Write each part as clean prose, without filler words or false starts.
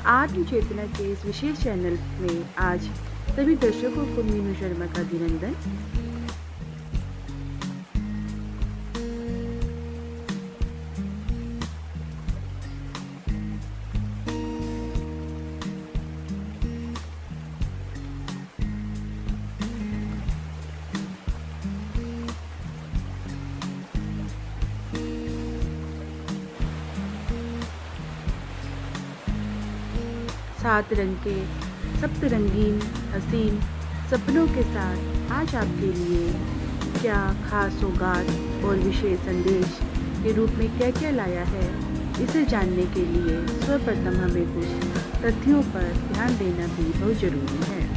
आत्म चेतना के इस विशेष चैनल में आज सभी दर्शकों को मीनू शर्मा का अभिनंदन। सात रंग के सप्तरंगीन हसीन सपनों के साथ आज आपके लिए क्या खास सौगात और विशेष संदेश के रूप में क्या क्या लाया है, इसे जानने के लिए सर्वप्रथम हमें कुछ तथ्यों पर ध्यान देना भी बहुत जरूरी है।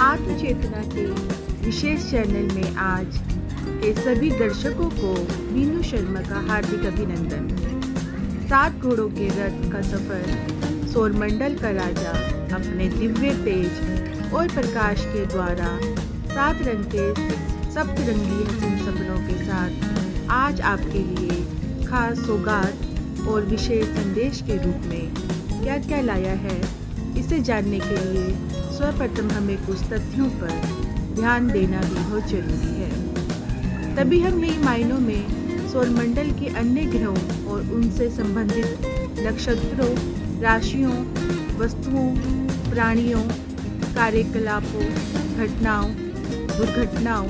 आत्म चेतना के विशेष चैनल में आज के सभी दर्शकों को मीनू शर्मा का हार्दिक अभिनंदन। 7 घोड़ों के रथ का सफर सौरमंडल का राजा अपने दिव्य तेज और प्रकाश के द्वारा 7 रंग के सप्तरंगी हसीन सपनों के साथ आज आपके लिए खास सौगात और विशेष संदेश के रूप में क्या क्या लाया है, इसे जानने के लिए सर्वप्रथम हमें कुछ तथ्यों पर ध्यान देना भी बहुत जरूरी है। तभी हम नई मायनों में सौरमंडल के अन्य ग्रहों और उनसे संबंधित नक्षत्रों, राशियों, वस्तुओं, प्राणियों, कार्यकलापों, घटनाओं, दुर्घटनाओं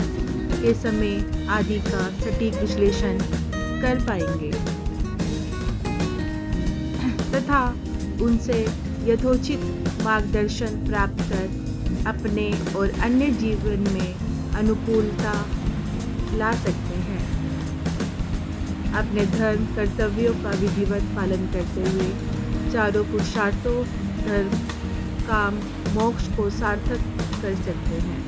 के समय आदि का सटीक विश्लेषण कर पाएंगे तथा उनसे यथोचित मार्गदर्शन प्राप्त कर अपने और अन्य जीवन में अनुकूलता ला सकते हैं। अपने धर्म कर्तव्यों का विधिवत पालन करते हुए चारों पुरुषार्थों धर्म, काम, मोक्ष को सार्थक कर सकते हैं।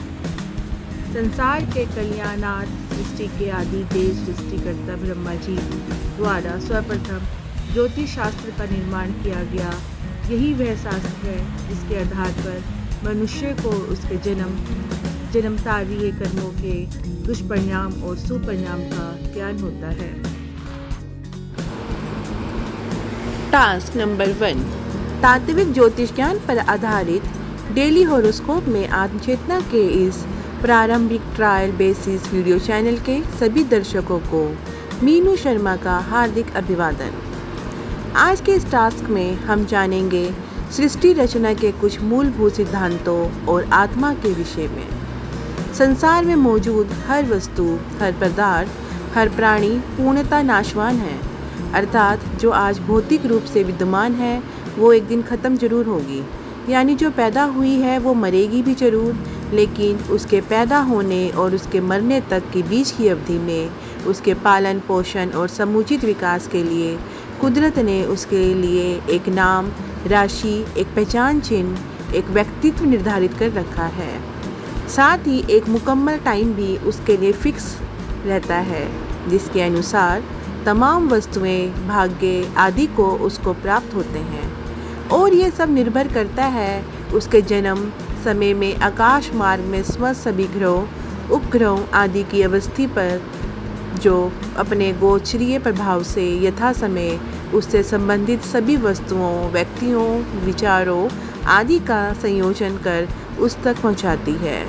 संसार के कल्याणार्थ सृष्टि के आदि देश सृष्टिकर्ता ब्रह्मा जी द्वारा सर्वप्रथम ज्योतिष शास्त्र का निर्माण किया गया। यही वह शास्त्र है जिसके आधार पर मनुष्य को उसके जन्मतारीय कर्मों के दुष्परिणाम और सुपरिणाम का ज्ञान होता है। टास्क नंबर 1, तात्विक ज्योतिष ज्ञान पर आधारित डेली हॉरोस्कोप में आत्मचेतना के इस प्रारंभिक ट्रायल बेसिस वीडियो चैनल के सभी दर्शकों को मीनू शर्मा का हार्दिक अभिवादन। आज के इस टास्क में हम जानेंगे सृष्टि रचना के कुछ मूलभूत सिद्धांतों और आत्मा के विषय में। संसार में मौजूद हर वस्तु, हर पदार्थ, हर प्राणी पूर्णतः नाशवान है, अर्थात जो आज भौतिक रूप से विद्यमान है वो एक दिन ख़त्म जरूर होगी। यानी जो पैदा हुई है वो मरेगी भी जरूर, लेकिन उसके पैदा होने और उसके मरने तक के बीच की अवधि में उसके पालन पोषण और समुचित विकास के लिए कुदरत ने उसके लिए एक नाम, राशि, एक पहचान चिन्ह, एक व्यक्तित्व निर्धारित कर रखा है। साथ ही एक मुकम्मल टाइम भी उसके लिए फिक्स रहता है, जिसके अनुसार तमाम वस्तुएं, भाग्य आदि को उसको प्राप्त होते हैं। और ये सब निर्भर करता है उसके जन्म समय में आकाश मार्ग में समस्त सभी ग्रहों, उपग्रहों आदि की अवस्थी पर, जो अपने गोचरीय प्रभाव से यथा समय उससे संबंधित सभी वस्तुओं, व्यक्तियों, विचारों आदि का संयोजन कर उस तक पहुंचाती है।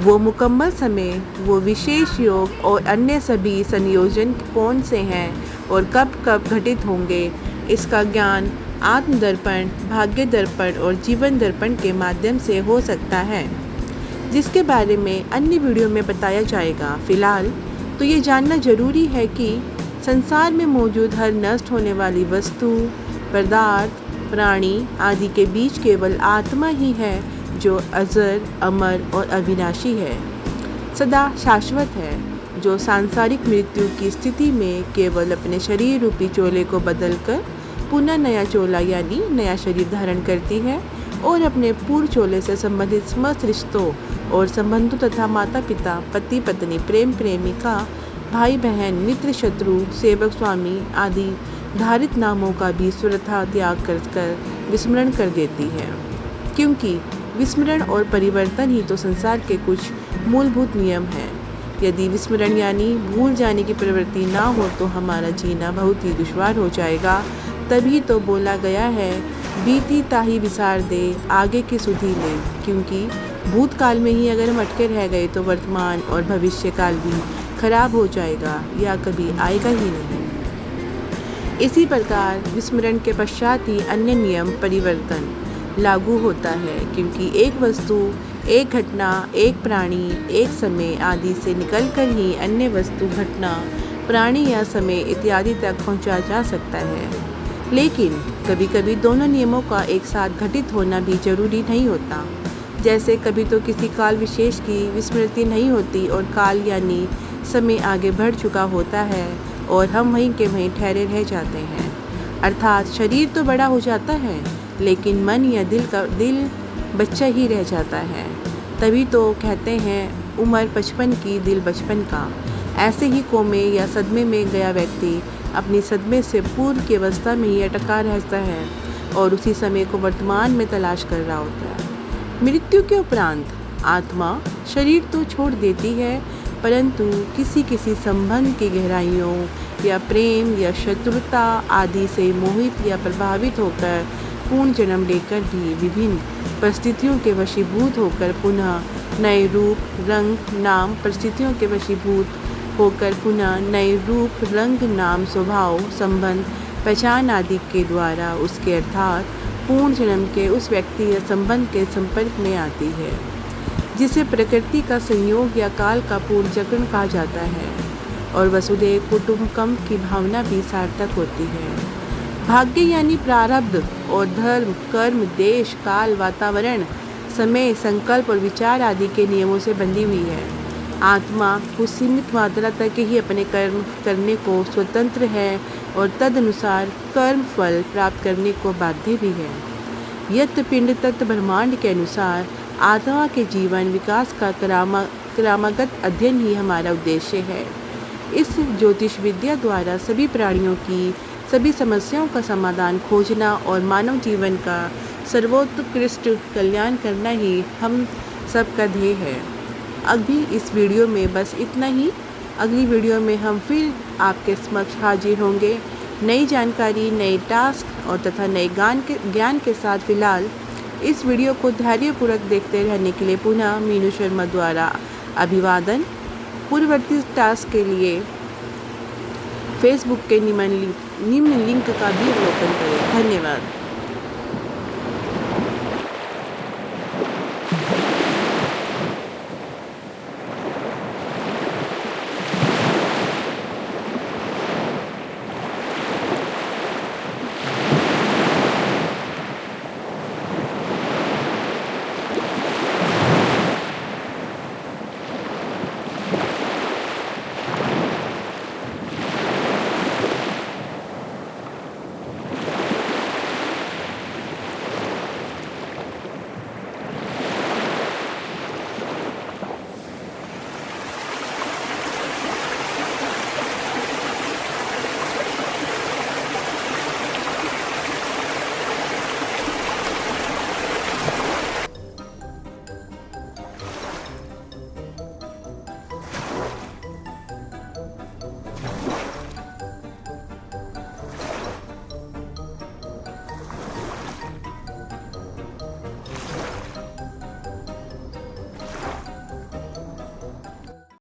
वो मुकम्मल समय, वो विशेष योग और अन्य सभी संयोजन कौन से हैं और कब कब घटित होंगे, इसका ज्ञान आत्म दर्पण, भाग्य दर्पण और जीवन दर्पण के माध्यम से हो सकता है, जिसके बारे में अन्य वीडियो में बताया जाएगा। फिलहाल तो ये जानना जरूरी है कि संसार में मौजूद हर नष्ट होने वाली वस्तु, पदार्थ, प्राणी आदि के बीच केवल आत्मा ही है जो अजर, अमर और अविनाशी है, सदा शाश्वत है, जो सांसारिक मृत्यु की स्थिति में केवल अपने शरीर रूपी चोले को बदलकर पुनः नया चोला यानी नया शरीर धारण करती है और अपने पूर्व चोले से संबंधित समस्त रिश्तों और संबंधों तथा माता पिता, पति पत्नी, प्रेम प्रेमिका, भाई बहन, मित्र शत्रु, सेवक स्वामी आदि धारित नामों का भी स्वतः त्याग कर विस्मरण कर देती है, क्योंकि विस्मरण और परिवर्तन ही तो संसार के कुछ मूलभूत नियम हैं। यदि विस्मरण यानी भूल जाने की प्रवृत्ति ना हो तो हमारा जीना बहुत ही दुश्वार हो जाएगा। तभी तो बोला गया है, बीती ताही विसार दे, आगे की सुधि ले, क्योंकि भूतकाल में ही अगर हम अटके रह गए तो वर्तमान और भविष्य काल भी खराब हो जाएगा या कभी आएगा ही नहीं। इसी प्रकार विस्मरण के पश्चात ही अन्य नियम परिवर्तन लागू होता है, क्योंकि एक वस्तु, एक घटना, एक प्राणी, एक समय आदि से निकलकर ही अन्य वस्तु, घटना, प्राणी या समय इत्यादि तक पहुंचा जा सकता है। लेकिन कभी कभी दोनों नियमों का एक साथ घटित होना भी जरूरी नहीं होता। जैसे कभी तो किसी काल विशेष की विस्मृति नहीं होती और काल यानी समय आगे बढ़ चुका होता है और हम वहीं के वहीं ठहरे रह जाते हैं। अर्थात शरीर तो बड़ा हो जाता है लेकिन मन या दिल बच्चा ही रह जाता है। तभी तो कहते हैं उम्र 55 की, दिल बचपन का। ऐसे ही कोमे या सदमे में गया व्यक्ति अपनी सदमे से पूर्व की अवस्था में ही अटका रहता है और उसी समय को वर्तमान में तलाश कर रहा होता है। मृत्यु के उपरांत आत्मा शरीर तो छोड़ देती है, परंतु किसी किसी संबंध की गहराइयों या प्रेम या शत्रुता आदि से मोहित या प्रभावित होकर पूर्ण जन्म लेकर भी विभिन्न परिस्थितियों के वशीभूत होकर पुनः नए रूप, रंग, नाम, परिस्थितियों के वशीभूत होकर पुनः नए रूप, रंग, नाम, स्वभाव, संबंध, पहचान आदि के द्वारा उसके अर्थात पूर्ण जन्म के उस व्यक्ति या संबंध के संपर्क में आती है, जिसे प्रकृति का संयोग या काल का पूर्वजन्म कहा जाता है और वसुदेव कुटुंबकम की भावना भी सार्थक होती है। भाग्य यानी प्रारब्ध और धर्म, कर्म, देश, काल, वातावरण, समय, संकल्प और विचार आदि के नियमों से बंधी हुई है। आत्मा कुछ सीमित मात्रा तक ही अपने कर्म करने को स्वतंत्र है और तदनुसार कर्म फल प्राप्त करने को बाध्य भी है। यत पिंड तत्व ब्रह्मांड के अनुसार आत्मा के जीवन विकास का क्रमागत अध्ययन ही हमारा उद्देश्य है। इस ज्योतिष विद्या द्वारा सभी प्राणियों की सभी समस्याओं का समाधान खोजना और मानव जीवन का सर्वोत्कृष्ट कल्याण करना ही हम सबका ध्येय है। अभी इस वीडियो में बस इतना ही। अगली वीडियो में हम फिर आपके समक्ष हाजिर होंगे नई जानकारी, नए टास्क और तथा नए ज्ञान के साथ। फिलहाल इस वीडियो को धैर्यपूर्वक देखते रहने के लिए पुनः मीनू शर्मा द्वारा अभिवादन। पूर्ववर्ती टास्क के लिए फेसबुक के निम्न लिंक का भी अवलोकन करें। धन्यवाद।